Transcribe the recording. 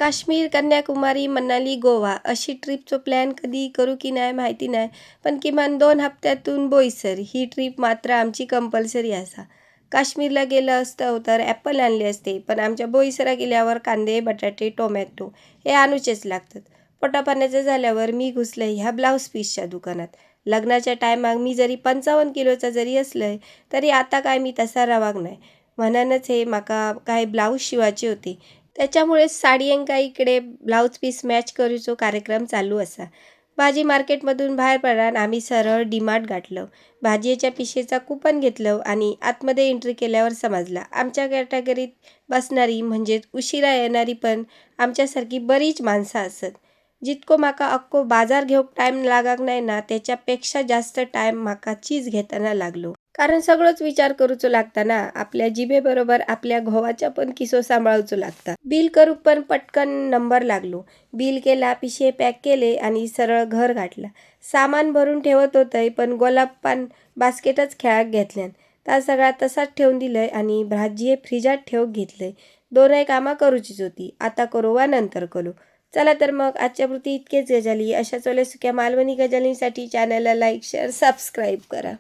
काश्मीर, कन्याकुमारी, मनाली, गोवा अशी ट्रिपचं प्लॅन कधी करू की नाही माहिती नाही. पण किमान 2 हप्त्यातून बोईसर ही ट्रिप मात्र आमची कंपल्सरी असा. काश्मीरला गेलं असतं तर ॲपल आणले असते, पण आमच्या बोईसरला गेल्यावर कांदे, बटाटे, टोमॅटो हे आणूचेच लागतात. पोटापाण्याचं झाल्यावर मी घुसले ह्या ब्लाऊज पीसच्या दुकानात. लग्नाच्या टायमाक मी जरी 55 किलोचा जरी असलंय, तरी आता काय मी तसा रवाग नाही. म्हणूनच हे माका काय ब्लाऊज शिवायचे होते. त्याच्यामुळे साडीयेंका इकडे ब्लाऊज पीस मॅच करूचो कार्यक्रम चालू असा. भाजी मार्केटमधून बाहेर पडल्यान आम्ही सरळ डीमार्ट गाठलं. भाजीच्या पिशेचा कुपन घेतलं आणि आतमध्ये एंट्री केल्यावर समजला आमच्या कॅटेगरीत बसणारी म्हणजेच उशिरा येणारी पण आमच्यासारखी बरीच माणसं असत. जितको माका अख्खो बाजार घेऊक टाईम लागाक नाही ना, त्याच्यापेक्षा जास्त टाईम माका चीज घेताना लागलो. कारण सगळंच विचार करूचो लागता ना. आपल्या जिभेबरोबर आपल्या घोवाच्या पण किसो सांभाळूचो लागता. बिल करूक पण पटकन नंबर लागलो. बिल केला, पिशे पॅक केले आणि सरळ घर गाठला. सामान भरून ठेवत होतंय, पण गोलाप्पान बास्केटच खेळाक घेतल्यान. ता सगळा तसाच ठेवून दिलंय आणि भाजी फ्रीजात ठेवूक घेतलंय. 2 कामा करूचीच होती. आता करू वा नंतर करू. चला तर मग आजच्या पुरती इतकेच गजाली. अशा चोले सुक्या मालवणी गजालींसाठी चॅनलला लाईक, शेअर, सबस्क्राईब करा.